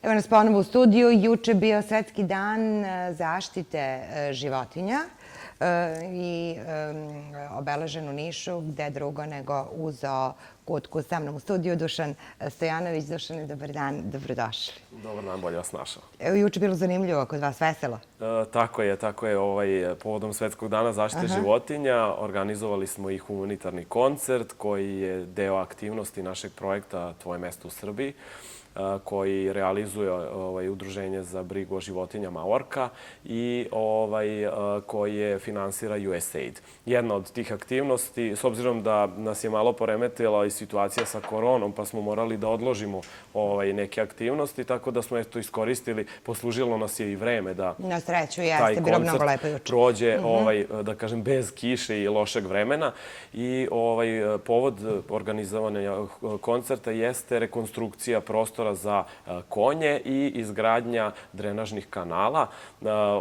Evo nas ponovo u studiju. Juče bio Svetski dan zaštite životinja i obeležen u Nišu, gde drugo nego uz kutku. Sa mnom u studiju Dušan Stojanović. Dušane, dobar dan, dobrodošli. Dobar dan, bolje vas našao. Evo, juče bilo zanimljivo kod vas, veselo. Tako je. Povodom Svetskog dana zaštite životinja organizovali smo i humanitarni koncert koji je deo aktivnosti našeg projekta Tvoje mesto u Srbiji, koji realizuje Udruženje za brigu o životinjama Orka i koje finansira USAID. Jedna od tih aktivnosti, s obzirom da nas je malo poremetila i situacija sa koronom, pa smo morali da odložimo neke aktivnosti, tako da smo iskoristili, poslužilo nas je i vreme da na sreću jeste, bilo mnogo lepo juče. Prođe, da kažem, bez kiše i lošeg vremena. I povod organizovanja koncerta jeste rekonstrukcija prostora za konje i izgradnja drenažnih kanala.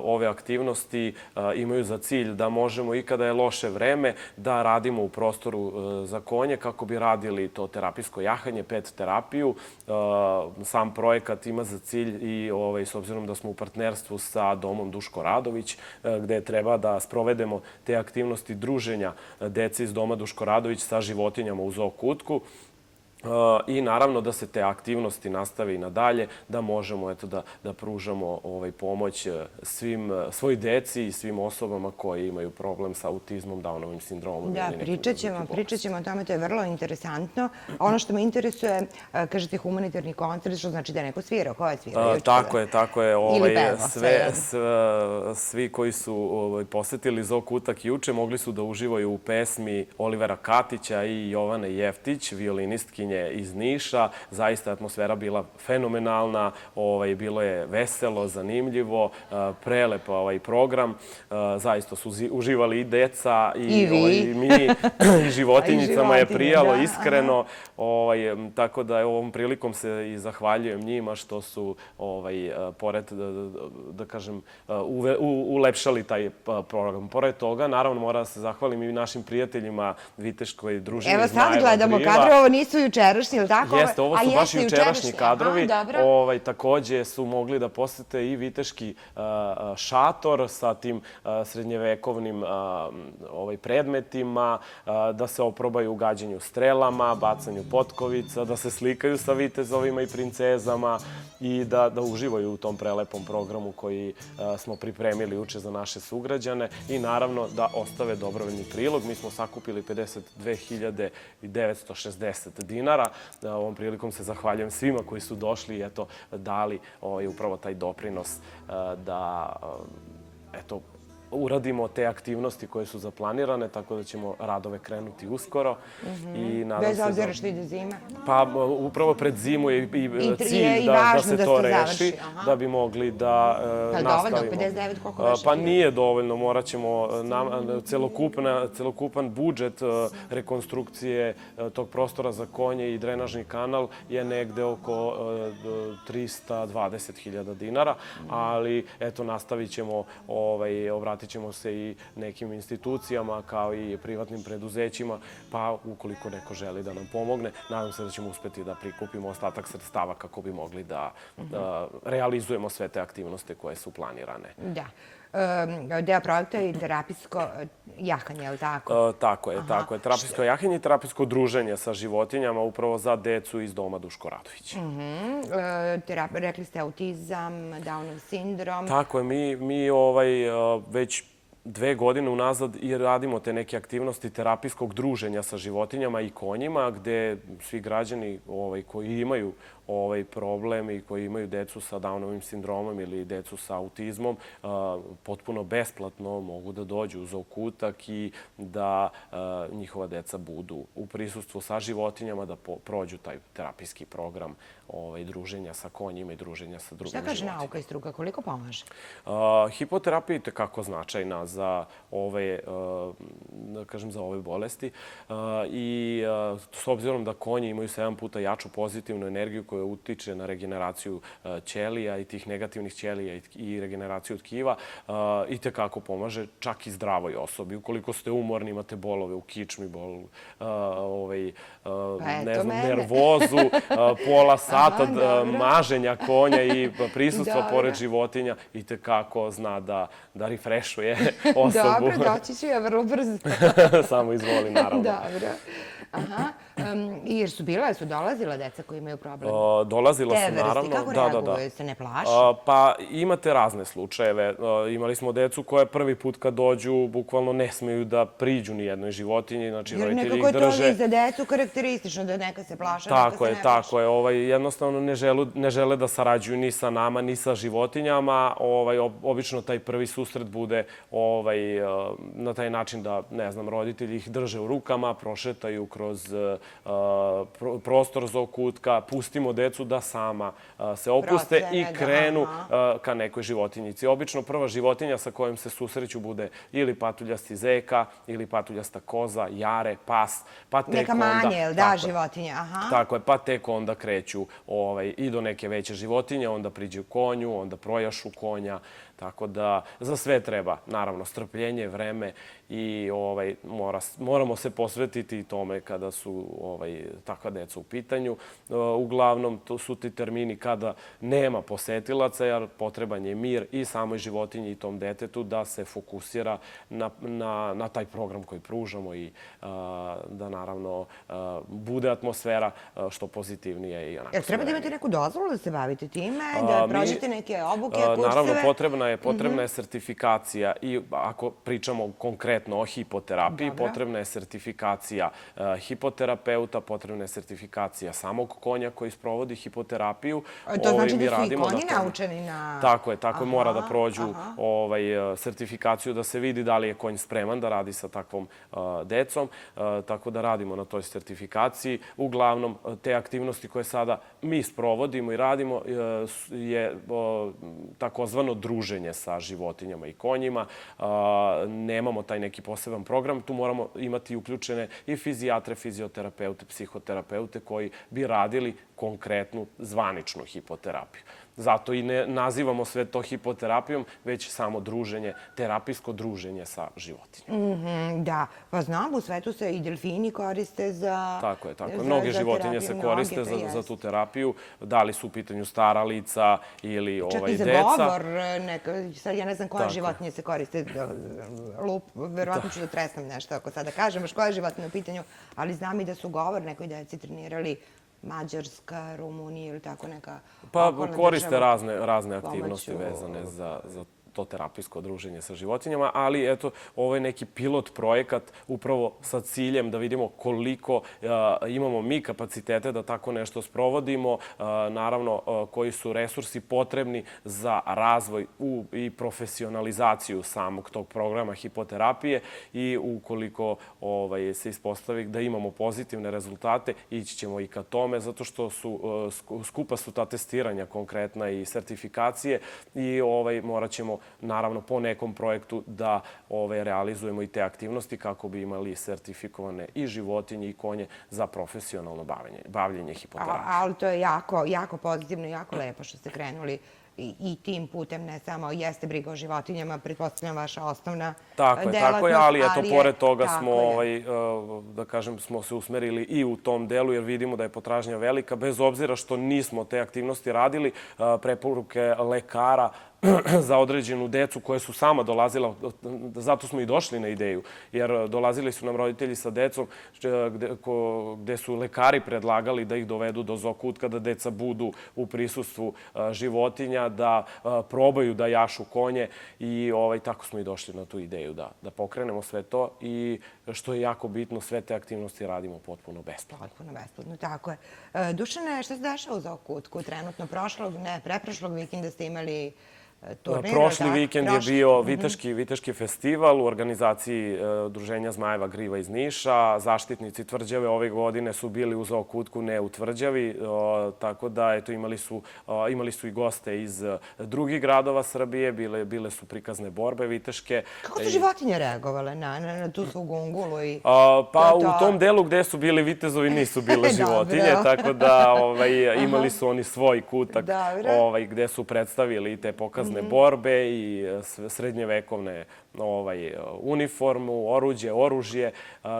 Ove aktivnosti imaju za cilj da možemo i kada je loše vreme da radimo u prostoru za konje kako bi radili to terapijsko jahanje, pet terapiju. Sam projekat ima za cilj i s obzirom da smo u partnerstvu sa domom Duško Radović, gde treba da sprovedemo te aktivnosti druženja dece iz doma Duško Radović sa životinjama u zoo kutku. I naravno da se te aktivnosti nastave i nadalje, da možemo da pružamo pomoć svoj deci i svim osobama koji imaju problem sa autizmom, Downovim sindromom. Da, pričat ćemo o tome, to je vrlo interesantno. Ono što me interesuje, kažete humanitarni koncert, što znači da je neko svirao, ko je svirao? Tako je. Ili pevo, Svi koji su posetili zoo kutak juče mogli su da uživaju u pesmi Olivera Katića i Jovane Jeftić, violinistkinje iz Niša. Zaista atmosfera bila fenomenalna, bilo je veselo, zanimljivo, prelep program. Zaista su uživali i deca i mi i životinjicama je prijalo iskreno. Tako da ovom prilikom se i zahvaljujem njima što su pored, da kažem, ulepšali taj program. Pored toga, naravno, moram da se zahvalim i našim prijateljima Viteškoj družini Evo Zmajeva sad gledamo kadrove, ovo nisu jučerašnji, ili tako? Jeste, ovo su baš jučerašnji kadrovi. Takođe su mogli da posete i viteški šator sa tim srednjevekovnim predmetima, da se oprobaju u gađanju strelama, bacanju potkovica, da se slikaju sa vitezovima i princezama i da uživaju u tom prelepom programu koji smo pripremili juče za naše sugrađane i naravno da ostave dobrovoljni prilog. Mi smo sakupili 52.960 dinara. Ovom prilikom se zahvaljujem svima koji su došli i dali upravo taj doprinos da uradimo te aktivnosti koje su zaplanirane, tako da ćemo radove krenuti uskoro. Bez obzira što ide zima? Pa upravo pred zimu je i cilj da se to reši, da bi mogli da nastavimo. Pa dovoljno, 59, koliko više? Pa nije dovoljno, morat ćemo celokupan budžet rekonstrukcije tog prostora za konje i drenažni kanal je negde oko 320.000 dinara, ali nastavit ćemo, obratit ćemo se i nekim institucijama kao i privatnim preduzećima, pa ukoliko neko želi da nam pomogne, nadam se da ćemo uspeti da prikupimo ostatak sredstava kako bi mogli da realizujemo sve te aktivnosti koje su planirane. Da. Deo projekta je terapijsko jahanje, je li tako? Tako je. Terapijsko jahanje i terapijsko druženje sa životinjama upravo za decu iz doma Duško Radović. Rekli ste autizam, Downov sindrom. Tako je. Mi već 2 godine unazad i radimo te neke aktivnosti terapijskog druženja sa životinjama i konjima, gde svi građani koji imaju problem i koji imaju decu sa Downovim sindromom ili decu sa autizmom, potpuno besplatno mogu da dođu u zoo kutak i da njihova deca budu u prisustvu sa životinjama, da prođu taj terapijski program druženja sa konjima i druženja sa drugim životinjama. Šta kaže nauka i struka? Koliko pomaže? Hipoterapija je tekako značajna za ove, da kažem, za ove bolesti. I s obzirom da konji imaju 7 puta jaču pozitivnu energiju koja utiče na regeneraciju ćelija i tih negativnih ćelija i regeneraciju tkiva, i tekako pomaže čak i zdravoj osobi. Ukoliko ste umorni, imate bolove u kičmi, nervozu, pola sata maženja konja i prisustva pored životinja i tekako zna da refrešuje osobu. Dobro, doći ću ja vrlo brzo. Samo izvoli, naravno. Dobro. Aha. I jer su dolazila deca koji imaju problem? Dolazila su, naravno. Kako reaguju? Se ne plaši? Pa imate razne slučajeve. Imali smo decu koje prvi put kad dođu bukvalno ne smeju da priđu ni jednoj životinji. Znači, jer roditelji nekako ih je to drže. i za decu karakteristično, da neka se plaša, neka se ne plaša. Tako je. Jednostavno ne žele da sarađuju ni sa nama, ni sa životinjama. Obično taj prvi susret bude na taj način da, ne znam, roditelji ih drže u rukama, prošetaju kroz prostor zookutka, pustimo decu da sama se opuste i krenu ka nekoj životinjici. Obično prva životinja sa kojom se susreću bude ili patuljasti zeka, ili patuljasta koza, jare, pas, pa tek onda... Neka manje, da, životinja, aha. Tako je, pa tek onda kreću i do neke veće životinje, onda priđu konju, onda projašu konja, tako da za sve treba, naravno, strpljenje, vreme i moramo se posvetiti tome kada su takva deca u pitanju. Uglavnom, to su ti termini kada nema posetilaca, jer potreban je mir i samoj životinji i tom detetu da se fokusira na taj program koji pružamo i da, naravno, bude atmosfera što pozitivnije i onako. Jel treba da imate neku dozvolu da se bavite time, da prođete neke obuke, kurseve? Naravno, potrebna je sertifikacija i ako pričamo konkretno o hipoterapiji, potrebna je sertifikacija hipoterapeuta, potrebna je sertifikacija samog konja koji sprovodi hipoterapiju. To znači da su i konji naučeni na... Tako je, mora da prođu sertifikaciju da se vidi da li je konj spreman da radi sa takvom decom, tako da radimo na toj sertifikaciji. Uglavnom, te aktivnosti koje sada mi sprovodimo i radimo je takozvano druženje sa životinjama i konjima. Nemamo taj neki poseban program. Tu moramo imati uključene i fizijatre, fizioterapeute, psihoterapeute koji bi radili konkretnu zvaničnu hipoterapiju. Zato i ne nazivamo sve to hipoterapijom, već samo druženje, terapijsko druženje sa životinjama. Da, pa znam, u svetu se i delfini koriste za... Tako je. Mnoge životinje se koriste za tu terapiju, da li su u pitanju stara lica ili deca. Čak i za govor, sad ja ne znam koje životinje se koriste, verovatno ću da tresnem nešto ako sada kažem, baš koje životinje u pitanju, ali znam i da su govor nekoj deci trenirali Mađarska, Rumunija ili tako neka okolna država. Pa koriste razne aktivnosti vezane za to terapijsko druženje sa životinjama, ali eto, ovo je neki pilot projekat upravo sa ciljem da vidimo koliko imamo mi kapacitete da tako nešto sprovodimo, naravno koji su resursi potrebni za razvoj i profesionalizaciju samog tog programa hipoterapije i ukoliko se ispostavi da imamo pozitivne rezultate, ići ćemo i ka tome, zato što skupa su ta testiranja konkretna i sertifikacije i morat ćemo naravno po nekom projektu da realizujemo i te aktivnosti kako bi imali sertifikovane i životinje i konje za profesionalno bavljenje hipoterapije. Ali to je jako pozitivno i jako lepo što ste krenuli i tim putem, ne samo jeste briga o životinjama, pretpostavljam vaša osnovna delatnost. Tako je, ali eto, pored toga smo, da kažem, smo se usmerili i u tom delu jer vidimo da je potražnja velika, bez obzira što nismo te aktivnosti radili, preporuke lekara za određenu decu koje su sama dolazila, zato smo i došli na ideju, jer dolazili su nam roditelji sa decom gde su lekari predlagali da ih dovedu do zookutka, da deca budu u prisustvu životinja, da probaju da jašu konje i tako smo i došli na tu ideju da pokrenemo sve to i što je jako bitno, sve te aktivnosti radimo potpuno besplatno. Potpuno besplatno, tako je. Dušane, što se dešava u zookutku? Trenutno preprošlog vikenda ste imali turnir. Prošli vikend je bio Viteški festival u organizaciji Udruženja Zmajeva Griva iz Niša. Zaštitnici tvrđave ove godine su bili u Zoo Kutku, ne u tvrđavi. Tako da, eto, imali su i goste iz drugih gradova Srbije. Bile su prikazne borbe viteške. Kako su životinje reagovale na tu svu gungulu? Pa u tom delu gde su bili vitezovi nisu bile životinje, tako da imali su oni svoj kutak gde su predstavili te pokazne borbe i srednjevekovne uniformu, oružje,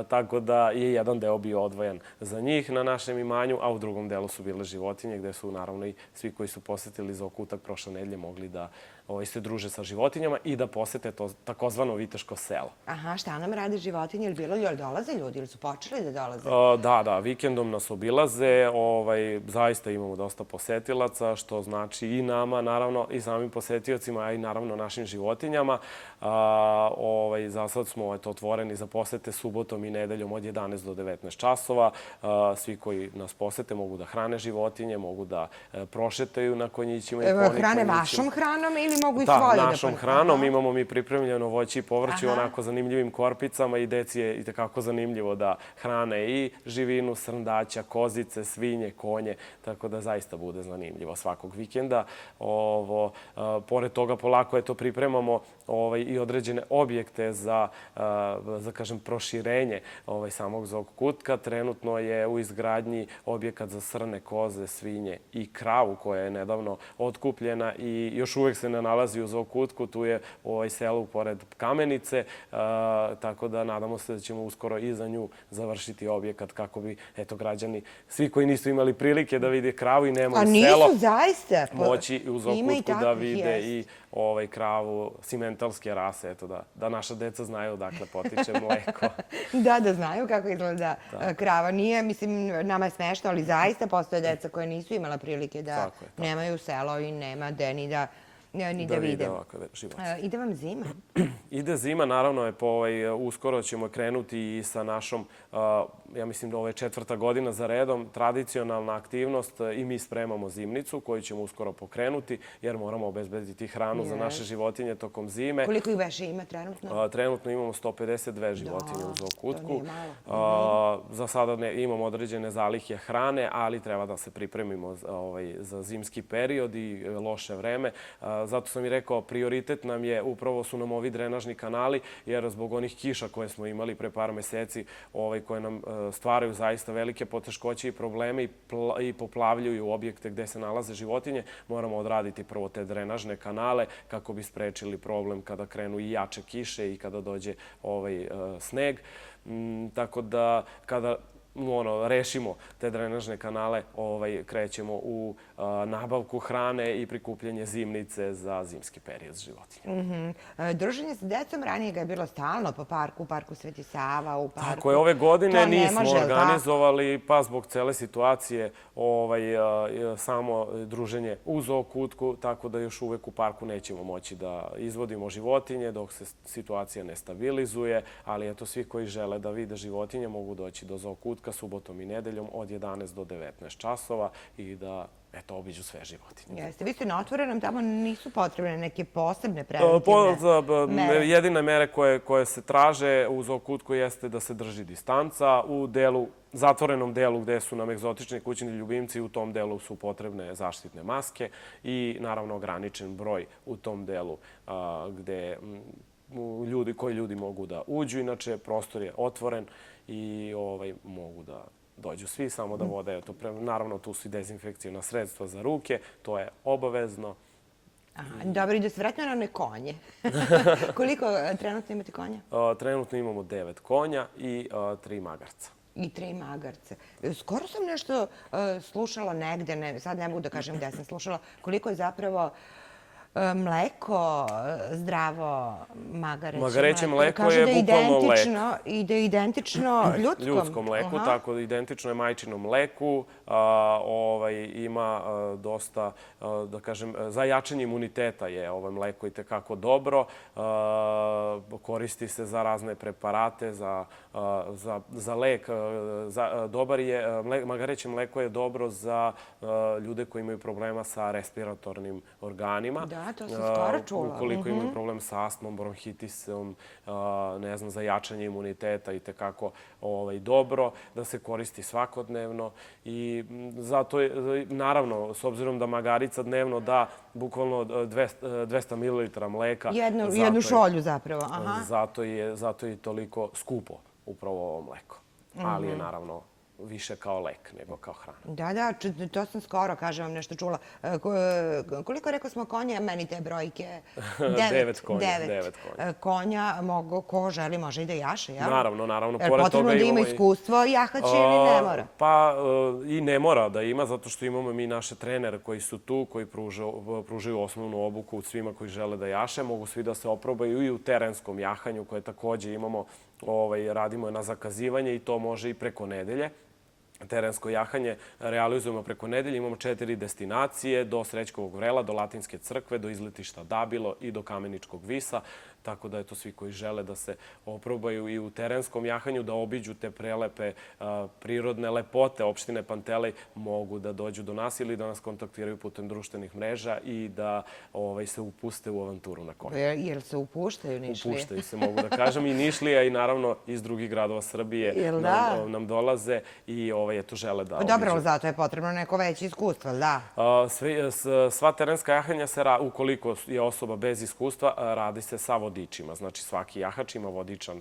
tako da je jedan deo bio odvojen za njih na našem imanju, a u drugom delu su bile životinje gde su naravno i svi koji su posetili Zoo Kutak prošle nedelje mogli da se druže sa životinjama i da posete to takozvano Viteško selo. Aha, šta nam rade životinje? Ili dolaze ljudi ili su počeli da dolaze? Da, vikendom nas obilaze. Zaista imamo dosta posetilaca, što znači i nama, naravno, i samim posetiocima, a i naravno našim životinjama. Za sad smo otvoreni za posete subotom i nedeljom od 11 do 19 časova. Svi koji nas posete mogu da hrane životinje, mogu da prošetaju na konjićima i poni konjićima. Hrane vašom hranom ili mogu i svoju da ponesu? Da, našom hranom. Imamo mi pripremljeno voće i povrće onako zanimljivim korpicama i deci je itekako zanimljivo da hrane i živinu, srndaća, kozice, svinje, konje, tako da zaista bude zanimljivo svakog vikenda. Pored toga polako pripremamo i određene objekte za kažem, proširenje samog Zoo Kutka. Trenutno je u izgradnji objekat za srne, koze, svinje i kravu koja je nedavno otkupljena i još uvek se ne nalazi u Zoo Kutku. Tu je selu pored Kamenice, tako da nadamo se da ćemo uskoro i za nju završiti objekat kako bi, građani, svi koji nisu imali prilike da vide kravu i nemaju selo, moći u Zoo Kutku da vide i kravu simentalske rase, da naša deca znaju odakle potiče mleko. Da znaju kako izgleda krava. Nije, mislim, nama je smešno, ali zaista postoje deca koje nisu imala prilike da nemaju selo i nema gde ni da vide ovakve životinje. Ide vam zima? Ide zima, naravno, uskoro ćemo krenuti i sa našom, ja mislim da ovo je 4. godina za redom, tradicionalna aktivnost i mi spremamo zimnicu koju ćemo uskoro pokrenuti jer moramo obezbediti hranu za naše životinje tokom zime. Koliko ih veše ima trenutno? Trenutno imamo 152 životinje u Zoo Kutku. Za sada imamo određene zalihe hrane, ali treba da se pripremimo za zimski period i loše vreme. Zato sam i rekao, prioritet nam je, upravo su nam ovi drenažni kanali, jer zbog onih kiša koje smo imali pre par meseci, koje nam stvaraju zaista velike poteškoće i probleme i poplavljuju objekte gde se nalaze životinje, moramo odraditi prvo te drenažne kanale kako bi sprečili problem kada krenu i jače kiše i kada dođe sneg. Tako da, kada rešimo te drenažne kanale, krećemo u nabavku hrane i prikupljanje zimnice za zimski period životinja. Druženje sa decom ranije ga je bilo stalno po parku, u parku Sveti Sava, u parku. Tako je, ove godine nismo organizovali, pa zbog cele situacije samo druženje u Zoo Kutku, tako da još uvek u parku nećemo moći da izvodimo životinje dok se situacija ne stabilizuje, ali eto, svi koji žele da vide životinje mogu doći do Zoo Kutka subotom i nedeljom od 11 do 19 časova i da obiđu sve životinje. Jeste, vi ste na otvorenom, tamo nisu potrebne neke posebne preventivne mere? Jedine mere koje se traže u Zoo Kutku jeste da se drži distanca. U zatvorenom delu gde su nam egzotični kućni ljubimci, u tom delu su potrebne zaštitne maske i naravno ograničen broj u tom delu gde koji ljudi mogu da uđu. Inače, prostor je otvoren i mogu da dođu svi, samo da vode. Naravno, tu su i dezinfekcijna sredstva za ruke, to je obavezno. Dobro, i da se vratimo na one konje. Koliko trenutno imate konja? Trenutno imamo 9 konja i 3 magarca. I 3 magarce. Skoro sam nešto slušala negde, sad ne mogu da kažem gde sam slušala, koliko je zapravo mleko zdravo magareće. Magareće mleko je bukvalno lek. I da je identično ljudskom. Ljudskom mleku, tako da identično je majčinom mleku. Ima dosta, da kažem, za jačanje imuniteta je ovo mleko i tekako dobro. Koristi se za razne preparate, za lek. Magareće mleko je dobro za ljude koji imaju problema sa respiratornim organima. Da, to sam skoro čula. Ukoliko imaju problem sa astmom, bronhitisom, ne znam, za jačanje imuniteta i tekako dobro, da se koristi svakodnevno i zato je, naravno, s obzirom da magarica dnevno da bukvalno 200 ml mleka. Jednu šolju zapravo. Zato je toliko skupo upravo ovo mleko. Ali je naravno više kao lek nego kao hrana. Da, to sam skoro, kažem vam, nešto čula. Koliko rekao smo konja, meni te brojke? 9 konja. 9 konja, ko želi može i da jaše, jel? Naravno. Potrebno da ima iskustvo, jahaće ili ne mora? Pa i ne mora da ima, zato što imamo mi naše trenere koji su tu, koji pružaju osnovnu obuku svima koji žele da jaše. Mogu svi da se oprobaju i u terenskom jahanju, koje takođe imamo, radimo na zakazivanje i to može i preko nedelje. Terensko jahanje realizujemo preko nedelje. Imamo 4 destinacije, do Srećkovog vrela, do Latinske crkve, do izletišta Dabilo i do Kameničkog visa. Tako da eto, svi koji žele da se oprobaju i u terenskom jahanju, da obiđu te prelepe prirodne lepote opštine Pantelej, mogu da dođu do nas ili da nas kontaktiraju putem društvenih mreža i da se upuste u avanturu na konju. Jel se upuštaju Nišlije? Upuštaju se, mogu da kažem, i Nišlija i naravno iz drugih gradova Srbije nam dolaze i eto, žele da obiđu. Dobro, ali zato je potrebno neko veće iskustvo, da? Sva terenska jahanja se, ukoliko je osoba bez iskustva, radi se sa vodičima. Znači, svaki jahač ima vodiča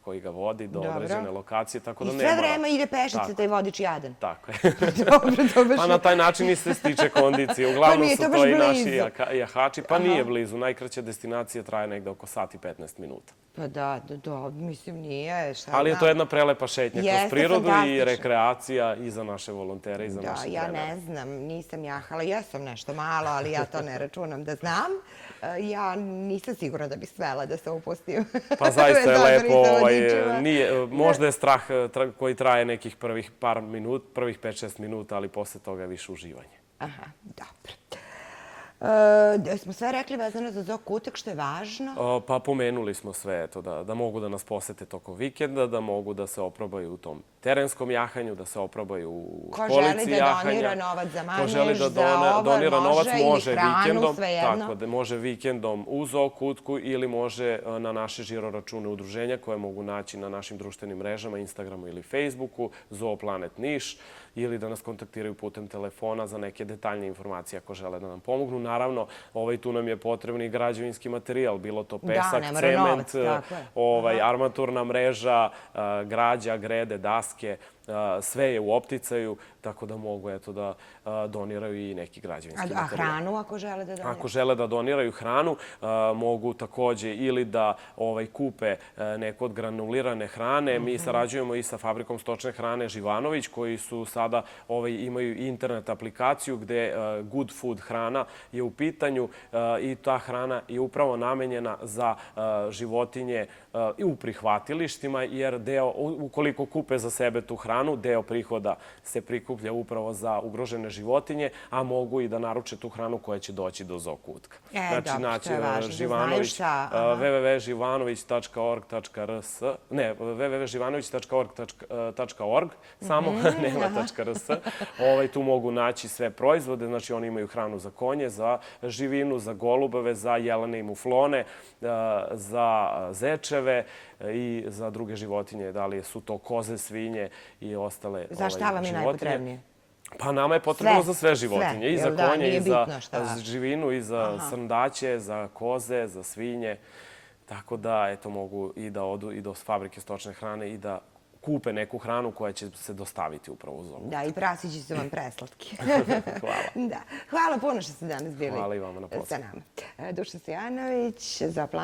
koji ga vodi do određene lokacije, tako da ne mora. I sve vreme ide pešice, taj vodič jadan. Tako je. Dobro. Pa na taj način i se stiče kondicija. Uglavnom su to i naši jahači. Pa nije blizu. Najkraća destinacija traje negde oko sat i 15 minuta. Pa da, mislim nije. Ali je to jedna prelepa šetnja kroz prirodu i rekreacija i za naše volontere i za naše trenere. Ja ne znam, nisam jahala. Jesam nešto malo, ali ja to ne računam da znam. Ja nisam sigurna da bih smela da se upustim. Pa zaista je lepo. Možda je strah koji traje nekih prvih par minuta, prvih 5-6 minuta, ali posle toga je više uživanje. Aha, dobro. Smo sve rekli vezano za Zoo Kutek, što je važno? Pa pomenuli smo sve, eto, da mogu da nas posete tokom vikenda, da mogu da se oprobaju u tom terenskom jahanju, da se oprobaju u školici jahanja. Ko želi da donira novac za maneš, za ovo, može i hranu, svejedno. Tako da može vikendom u Zoo Kutku ili može na naše žiroračune udruženja koje mogu naći na našim društvenim mrežama, Instagramu ili Facebooku, Zoo Planet Niš, ili da nas kontaktiraju putem telefona za neke detaljne informacije ako žele da nam pomognu. Naravno, tu nam je potrebni građevinski materijal, bilo to pesak, cement, armaturna mreža, građa, grede, daske, sve je u opticaju, tako da mogu da doniraju i neki građevinski materijal. A hranu ako žele da doniraju? Ako žele da doniraju hranu, mogu takođe ili da kupe neku od granulirane hrane. Mi sarađujemo i sa fabrikom stočne hrane Živanović, koji su sada imaju internet aplikaciju gde Good Food hrana je u pitanju i ta hrana je upravo namenjena za životinje i u prihvatilištima, jer ukoliko kupe za sebe tu hranu, deo prihoda se prikuplja upravo za ugrožene životinje, a mogu i da naruče tu hranu koja će doći do Zoo Kutka. Dobro, to je važno. www.živanović.org.rs ne, www.živanović.org.org samo, nema .rs. Tu mogu naći sve proizvode, znači oni imaju hranu za konje, za živinu, za golubove, za jelene i muflone, za zečeve i za druge životinje, da li su to koze, svinje i ostale životinje. Za šta vam je najpotrebnije? Pa nama je potrebno za sve životinje, i za konje, i za živinu, i za srndaće, za koze, za svinje. Tako da, eto, mogu i da odu i do fabrike stočne hrane i da kupe neku hranu koja će se dostaviti upravo u Zoo. Da, i prasići su vam preslatki. Hvala. Hvala puno što ste danas bili Hvala i vama na pozivu. sa nama. Dušan Stojanović, Zoo